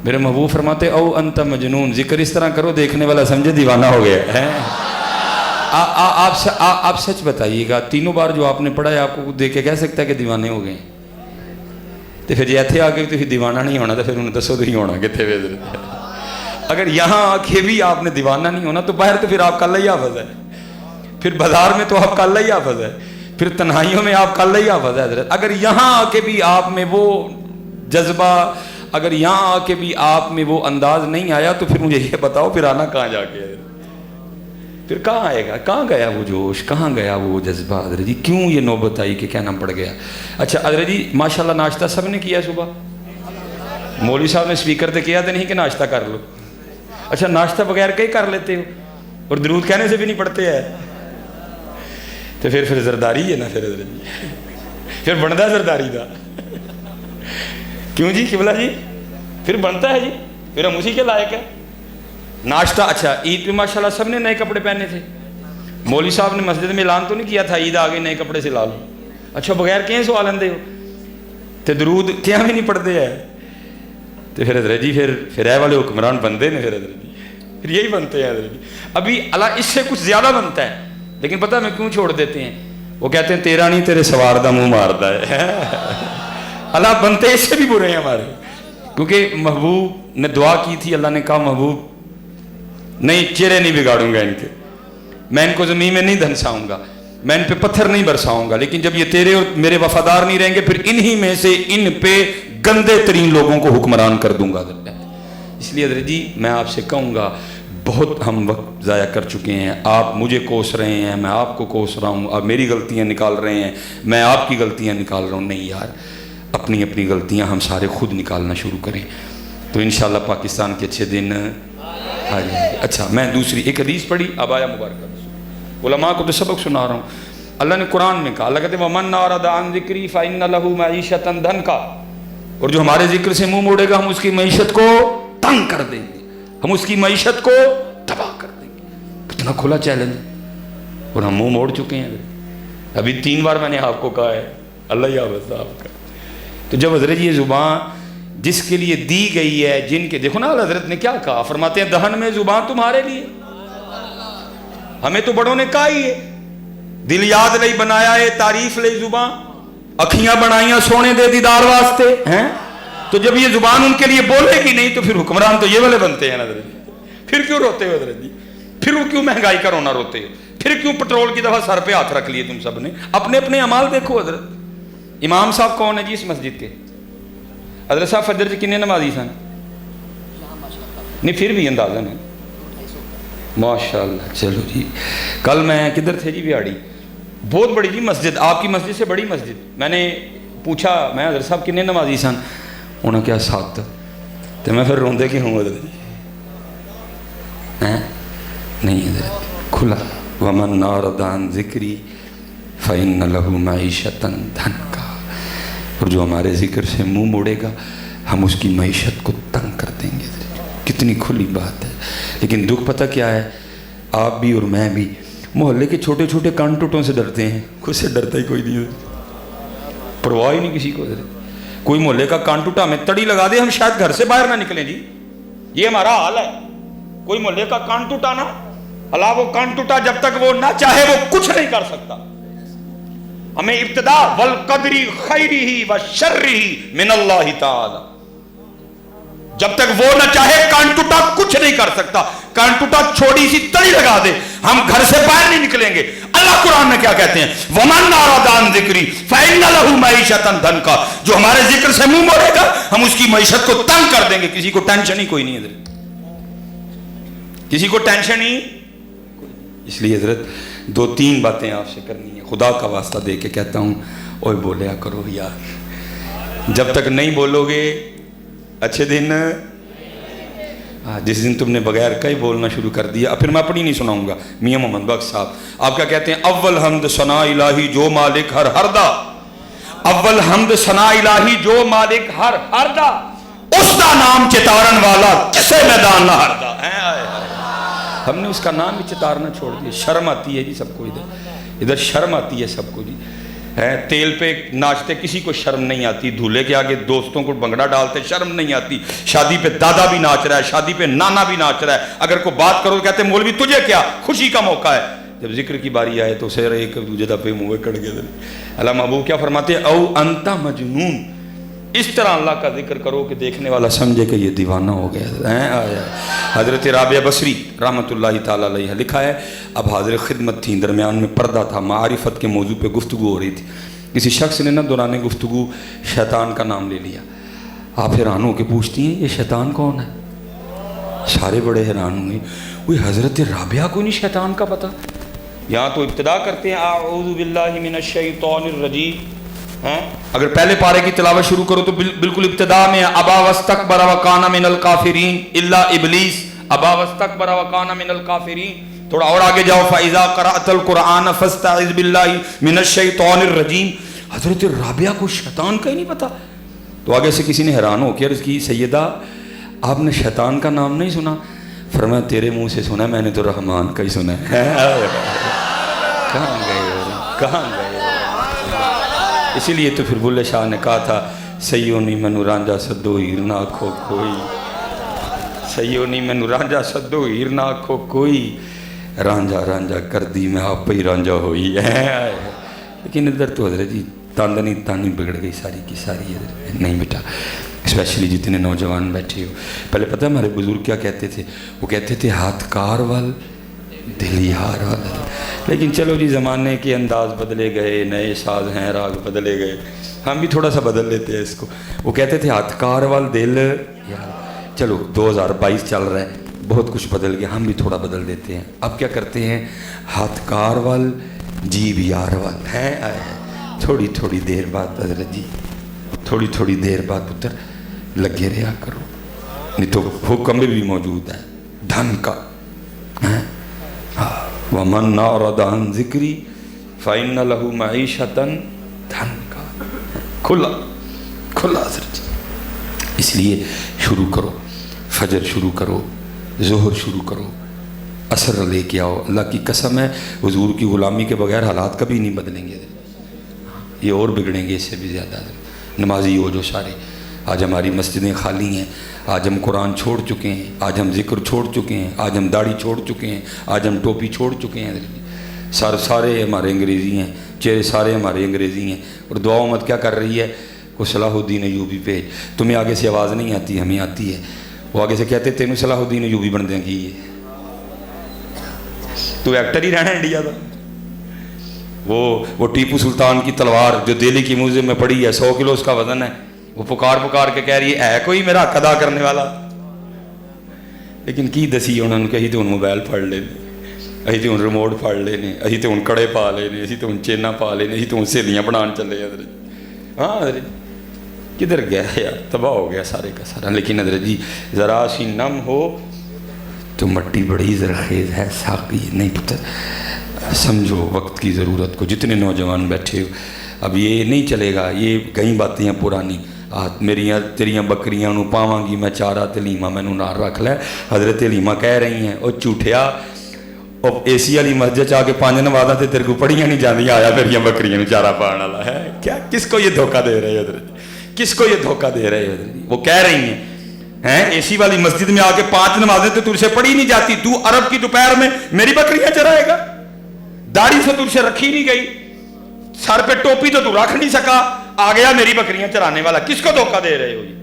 میرے محبوب فرماتے او انت مجنون، ذکر اس طرح کرو دیکھنے والا سمجھے دیوانہ ہو گیا ہے۔ آپ سچ بتائیے گا، تینوں بار جو آپ نے پڑھا ہے آپ کو دیکھ کے کہہ سکتا ہے کہ دیوانے ہو گئے؟ تو پھر یہ اتنے آ کے تو دیوانہ نہیں ہونا، تو پھر انہیں دسو تو ہی ہونا کتنے وے۔ اگر یہاں آ کے بھی آپ نے دیوانہ نہیں ہونا تو باہر تو پھر آپ کا اللہ ہی حافظ ہے، پھر بازار میں تو آپ کا اللہ ہی حافظ ہے، پھر تنہائیوں میں آپ کا اللہ ہی حافظ ہے حضرت۔ اگر یہاں آ کے بھی آپ میں وہ جذبہ، اگر یہاں آ کے بھی آپ میں وہ انداز نہیں آیا تو پھر مجھے یہ بتاؤ پھر آنا کہاں جا کے ہے؟ پھر کہاں آئے گا؟ کہاں گیا وہ جوش؟ کہاں گیا وہ جذبہ؟ حضرت جی کیوں یہ نوبت آئی کہ کہنا پڑ گیا؟ اچھا حضرت جی ماشاءاللہ ناشتہ سب نے کیا صبح؟ مولوی صاحب نے سپیکر تے کیا تو نہیں کہ ناشتہ کر لو؟ اچھا ناشتہ بغیر کہیں کر لیتے ہو اور درود کہنے سے بھی نہیں پڑھتے ہیں؟ تو پھر زرداری ہے نا، پھر حضرت جی پھر بنتا زرداری دا کیوں جی قبلہ جی؟ پھر بنتا ہے جی، پھر ہم اسی کے لائق ہیں۔ ناشتہ اچھا عید پہ ماشاءاللہ سب نے نئے کپڑے پہنے تھے، مولوی صاحب نے مسجد میں اعلان تو نہیں کیا تھا عید آ گئی نئے کپڑے سے لا لو؟ اچھا بغیر کہیں سوال اندے ہو تو درود کیا بھی نہیں پڑھتے ہیں؟ تو پھر حضرت جی پھر اے والے حکمران بندے نے، پھر حضرت جی پھر یہی بنتے ہیں حضرت جی۔ ابھی اللہ اس سے کچھ زیادہ بنتا ہے، لیکن پتہ میں کیوں چھوڑ دیتے ہیں؟ وہ کہتے ہیں تیرا نہیں تیرے سوار دا منہ ماردا ہے۔ اللہ بنتے اس سے بھی برے ہیں ہمارے، کیونکہ محبوب نے دعا کی تھی، اللہ نے کہا محبوب نہیں چہرے نہیں بگاڑوں گا ان کے، میں ان کو زمین میں نہیں دھنساؤں گا، میں ان پہ پتھر نہیں برساؤں گا، لیکن جب یہ تیرے اور میرے وفادار نہیں رہیں گے پھر انہی میں سے ان پہ گندے ترین لوگوں کو حکمران کر دوں گا۔ اس لیے حضرت جی میں آپ سے کہوں گا بہت ہم وقت ضائع کر چکے ہیں، آپ مجھے کوس رہے ہیں، میں آپ کو کوس رہا ہوں، آپ میری غلطیاں نکال رہے ہیں، میں آپ کی غلطیاں نکال رہا ہوں۔ نہیں یار، اپنی اپنی غلطیاں ہم سارے خود نکالنا شروع کریں تو انشاءاللہ پاکستان کے اچھے دن آ جائیں گے۔ اچھا میں دوسری ایک حدیث پڑھی، اب آیا مبارکہ، علماء کو تو سبق سنا رہا ہوں۔ اللہ نے قرآن میں کہا، اللہ کہتے ہیں وَمَنْ أَعْرَضَ عَنْ ذِكْرِي فَإِنَّ لَهُ مَعِيشَةً ضَنْكًا، اور جو ہمارے ذکر سے منہ موڑے گا ہم اس کی معیشت کو تنگ کر دیں گے، ہم اس کی معیشت کو تباہ کر دیں گے۔ اتنا کھلا چیلنج اور ہم منہ موڑ چکے ہیں۔ ابھی 3 بار میں نے آپ کو کہا ہے اللہ ہی حافظ آپ کا۔ تو جب حضرت یہ زبان جس کے لیے دی گئی ہے، جن کے دیکھو نا حضرت نے کیا کہا، فرماتے ہیں دہن میں زبان تمہارے لیے، ہمیں تو بڑوں نے کہا ہی ہے دل یاد لئی بنایا ہے تعریف لئی زبان، اکھیاں بنائیاں سونے دے دیدار واسطے ہیں۔ تو جب یہ زبان ان کے لیے بولے گی نہیں تو پھر حکمران تو یہ والے بنتے ہیں حضرت جی۔ پھر کیوں روتے ہو حضرت جی؟ پھر وہ کیوں مہنگائی کا رونا روتے ہو؟ پھر کیوں پٹرول کی دفعہ سر پہ ہاتھ رکھ لیے تم سب نے؟ اپنے اپنے اعمال دیکھو حضرت۔ امام صاحب کون ہے جی اس مسجد کے؟ حضرت صاحب فجر جی کنے نمازی سن؟ نہیں پھر بھی اندازہ نہیں، ماشاءاللہ۔ چلو جی کل میں کدھر تھے جی؟ بیاڑی، بہت بڑی جی مسجد، آپ کی مسجد سے بڑی مسجد۔ میں نے پوچھا میں حضرت صاحب کنے نمازی سن؟ انہوں نے کہا 7۔ تو میں پھر روندے کی ہوں حضرت جی؟ نہیں حضرت کھلا، وَمَنْ أَعْرَضَ عَنْ ذِكْرِي فَإِنَّ لَهُ مَعِيشَةً ضَنْكًا، اور جو ہمارے ذکر سے منہ موڑے گا ہم اس کی معیشت کو تنگ کر دیں گے۔ کتنی کھلی بات ہے، لیکن دکھ پتہ کیا ہے؟ آپ بھی اور میں بھی محلے کے چھوٹے چھوٹے کان ٹوٹوں سے ڈرتے ہیں، خود سے ڈرتا ہی کوئی نہیں، پرواہ ہی نہیں کسی کو۔ کوئی محلے کا کان ٹوٹا ہمیں تڑی لگا دے ہم شاید گھر سے باہر نہ نکلیں جی، یہ ہمارا حال ہے۔ کوئی محلے کا کان ٹوٹا نا، اللہ وہ کان ٹوٹا جب تک وہ نہ چاہے وہ کچھ نہیں کر سکتا۔ ہمیں ابتدا والقدر خیرہ وشرہ من اللہ تعالی، جب تک وہ نہ چاہے کان ٹوٹا کچھ نہیں کر سکتا۔ کان ٹوٹا چھوڑی سی تڑی لگا دے ہم گھر سے باہر نہیں نکلیں گے۔ اللہ قرآن میں کیا کہتے ہیں؟ وَمَنْ أَعْرَضَ عَنْ ذِكْرِي فَإِنَّ لَهُ مَعِيشَةً ضَنْكًا، جو ہمارے ذکر سے منہ موڑے گا ہم اس کی معیشت کو تنگ کر دیں گے۔ کسی کو ٹینشن ہی کوئی نہیں حضرت، کسی کو ٹینشن ہی۔ اس لیے حضرت 2-3 باتیں آپ سے کرنی ہیں، خدا کا واسطہ دے کے کہتا ہوں، اوے بولیا کرو یار، جب تک نہیں بولو گے اچھے دن، جس دن تم نے بغیر کہیں بولنا شروع کر دیا۔ پھر میں اپنی نہیں سناؤں گا، میاں محمد بخش صاحب آپ کیا کہتے ہیں؟ اول حمد ثنا الہی جو مالک ہر دا، اول حمد ثنا الہی جو مالک ہر دا، اس دا نام چتارن والا کسے میدان نہ ہر دا۔ ہم نے اس کا نام ہی چتارنا چھوڑ دیا۔ شرم آتی ہے جی سب کو، ادھر شرم آتی ہے سب کو جی، ہے، تیل پہ ناچتے کسی کو شرم نہیں آتی، دھولے کے آگے دوستوں کو بنگڑا ڈالتے شرم نہیں آتی، شادی پہ دادا بھی ناچ رہا ہے، شادی پہ نانا بھی ناچ رہا ہے، اگر کوئی بات کرو تو کہتے ہیں مولوی تجھے کیا، خوشی کا موقع ہے۔ جب ذکر کی باری آئے تو سر ایک دوجہ دفعے منہ کڑ گئے۔ اللہ محبوب کیا فرماتے ہیں، او انت مجنون، اس طرح اللہ کا ذکر کرو کہ دیکھنے والا سمجھے کہ یہ دیوانہ ہو گیا۔ حضرت رابعہ بصری رحمۃ اللہ تعالیٰ علیہ لکھا ہے، اب حاضر خدمت تھی، درمیان میں پردہ تھا، معرفت کے موضوع پہ گفتگو ہو رہی تھی، کسی شخص نے دوران گفتگو شیطان کا نام لے لیا۔ آپ حیران ہو کے پوچھتی ہیں یہ شیطان کون ہے؟ سارے بڑے حیران ہوئے، کوئی حضرت رابعہ کو نہیں شیطان کا پتہ؟ یہاں تو ابتدا کرتے ہیں اعوذ باللہ من الشیطان الرجیم، اگر پہلے پارے کی تلاوت شروع کرو تو بالکل ابتدا میں ابا واستکبر وکان من الکافرین الا ابلیس، ابا واستکبر وکان من الکافرین۔ تھوڑا اور آگے جاؤ، فاذا قرأت القرآن فاستعذ باللہ من الشیطان الرجیم۔ حضرت رابعہ کو شیطان کا ہی نہیں پتا؟ تو آگے سے کسی نے حیران ہو کے عرض کی، سیدہ آپ نے شیطان کا نام نہیں سنا؟ فرمایا تیرے منہ سے سنا، میں نے تو رحمان کا ہی سنا ہے۔ کہاں گئے؟ اسی لیے تو پھر بلے شاہ نے کہا تھا، سیونی مینو رانجا سدو ہیر نہ آکھو کوئی، سیونی مینو رانجا سدو ہیر نہ آکھو کوئی، رانجا رانجا کر دی میں آپ ہی رانجا ہوئی ہے۔ لیکن ادھر تو حضرت جی تانی بگڑ گئی ساری کی ساری۔ نہیں بیٹا، اسپیشلی جتنے نوجوان بیٹھے ہو، پہلے پتہ ہے ہمارے بزرگ کیا کہتے تھے؟ وہ کہتے تھے ہاتھ کار وال دل یار وال۔ لیکن چلو جی، زمانے کے انداز بدلے گئے، نئے ساز ہیں، راگ بدلے گئے، ہم بھی تھوڑا سا بدل لیتے ہیں اس کو۔ وہ کہتے تھے ہاتھ کار وال دل یار۔ چلو 2022 چل رہا ہے، بہت کچھ بدل گیا، ہم بھی تھوڑا بدل دیتے ہیں۔ اب کیا کرتے ہیں؟ ہاتھ کار وال جیب یار وال ہے۔ تھوڑی تھوڑی دیر بعد حضرت جی، تھوڑی تھوڑی دیر بعد پتر لگے رہا کرو، نہیں تو حکم بھی موجود ہے دھن کا۔ وَمَنْ أَعْرَضَ عَنْ ذِكْرِي فَإِنَّ لَهُ مَعِيشَةً ضَنْكًا۔ کھلا حضرت جی۔ اس لیے شروع کرو، فجر شروع کرو، ظہر شروع کرو، عصر لے کے آؤ۔ اللہ کی قسم ہے حضور کی غلامی کے بغیر حالات کبھی نہیں بدلیں گے، یہ اور بگڑیں گے اس سے بھی زیادہ۔ نمازی ہو جو سارے، آج ہماری مسجدیں خالی ہیں، آج ہم قرآن چھوڑ چکے ہیں، آج ہم ذکر چھوڑ چکے ہیں، آج ہم داڑھی چھوڑ چکے ہیں، آج ہم ٹوپی چھوڑ چکے ہیں، سارے ہمارے انگریزی ہیں، چہرے سارے ہمارے انگریزی ہیں۔ اور دعا امت کیا کر رہی ہے؟ کو صلاح الدین ایوبی پہ، تمہیں آگے سے آواز نہیں آتی، ہمیں آتی ہے۔ وہ آگے سے کہتے تینوں صلاح الدین ایوبی بن دیں گی، تو ایکٹر ہی رہنا انڈیا کا۔ وہ ٹیپو سلطان کی تلوار جو دہلی کی میوزیم میں پڑی ہے، 100 کلو اس کا وزن ہے، وہ پکار کے کہہ رہی ہے کوئی میرا حق ادا کرنے والا؟ لیکن کی دسی انہوں نے کہی تو موبائل پھڑ لینے، اسی تو ریموٹ پھڑ لینے، اسی تو کڑے پا لینے، اسی تو چینا پا لینے، اسی تو سہیلیاں بنان چلے حضرت۔ ہاں حضرت کدھر گیا یار، تباہ ہو گیا سارے کا سارا۔ لیکن حضرت جی ذرا سی نم ہو تو مٹی بڑی زرخیز ہے، ساقی نہیں پتہ۔ سمجھو وقت کی ضرورت کو، جتنے نوجوان بیٹھے ہو، اب یہ نہیں چلے گا، یہ کئی باتیں ہیں پرانی، میریاں تیریاں بکریاں نو پاواں گی میں چارہ تے لیما مینوں نال رکھ لے۔ حضرت لیما کہہ رہی ہیں او جھوٹیا، او اے سی والی مسجد آ کے 5 نمازاں تے تیرے کو پڑھیاں نہیں جاندیاں، آیا میریاں بکریاں نو چارہ پاؤن والا ہے کیا؟ کس کو یہ دھوکہ دے رہے حضرت؟ کس کو یہ دھوکہ دے رہے حضرت؟ وہ کہہ رہی ہیں اے سی والی مسجد میں آ کے 5 نمازیں تو تجھ سے پڑھی نہیں جاتی، تو عرب کی دوپہر میں میری بکریاں چرائے گا؟ داڑھی سے تجھ سے رکھی نہیں گئی، سر پہ ٹوپی تو رکھ نہیں سکا، آ گیا میری بکریاں چرانے والا۔ کس کو دھوکہ دے رہے ہو یہ؟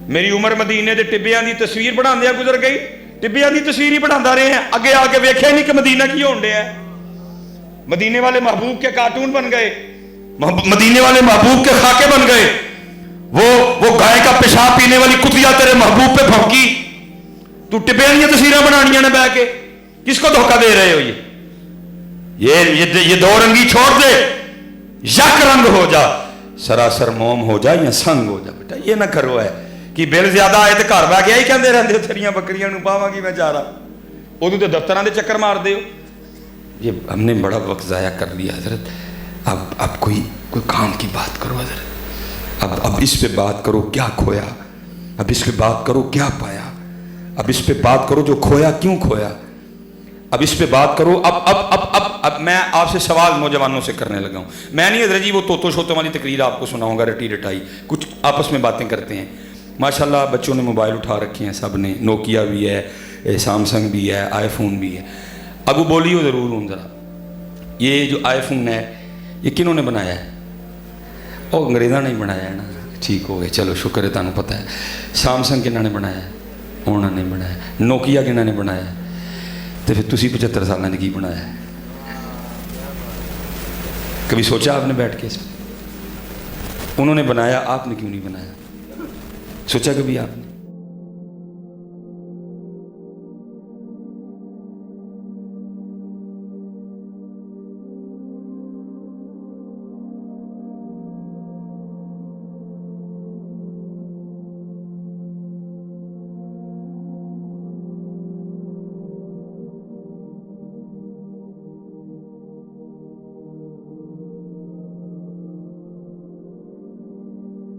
میری عمر مدینے دے ٹبیاں دی تصویر بناندیا گزر گئی، ٹبیاں دی تصویر ہی بناندہ رہے ہیں، اگے آ کے ویکھے نہیں کہ مدینہ کی ہونڈے ہے۔ مدینے والے محبوب کے کارٹون بن گئے، مدینے والے محبوب کے خاکے بن گئے، وہ گائے کا پیشاب پینے والی کتیا تیرے محبوب پہ بھونکی، تو ٹبیاں دی تصویریں بنانیاں نے بیٹھ کے۔ کس کو دھوکہ دے رہے ہو یہ دو رنگی چھوڑ دے، یک رنگ ہو جا، سراسر موم ہو جا یا سنگ ہو جا۔ بیٹا یہ نہ کرو ہے کہ بل زیادہ آئے تو گھر بہ گیا ہی کہندے رہندے ہو تیریاں بکریاں نو پاواں گی میں چارہ، ادو تو دفتراں دے چکر مار دے ہو۔ یہ ہم نے بڑا وقت ضائع کر لیا حضرت۔ اب کوئی کام کی بات کرو حضرت، اب اس پہ بات کرو کیا کھویا، اب اس پہ بات کرو کیا پایا، اب اس پہ بات کرو جو کھویا کیوں کھویا، اب اس پہ بات کرو۔ اب اب میں آپ سے سوال نوجوانوں سے کرنے لگا ہوں. میں نہیں حضرت جی وہ طوطوں شوطوں والی تقریر آپ کو سناؤں گا رٹی رٹائی, کچھ آپس میں باتیں کرتے ہیں. ماشاءاللہ بچوں نے موبائل اٹھا رکھے ہیں سب نے, نوکیا بھی ہے, سامسنگ بھی ہے, آئی فون بھی ہے. ابو بولیو ضرور ہوں ذرا, یہ جو آئی فون ہے یہ کنہوں نے بنایا ہے؟ وہ انگریزاں نے بنایا ہے نا, ٹھیک ہو گئے, چلو شکر ہے تمہیں پتہ ہے. سامسنگ کنہاں نے بنایا ہے؟ انہوں نے بنایا. نوکیا کنہاں نے بنایا ہے؟ تو پھر تسی 75 سالوں نے کی بنایا ہے؟ کبھی سوچا آپ نے بیٹھ کے اس میں؟ انہوں نے بنایا, آپ نے کیوں نہیں بنایا؟ سوچا کبھی آپ نے؟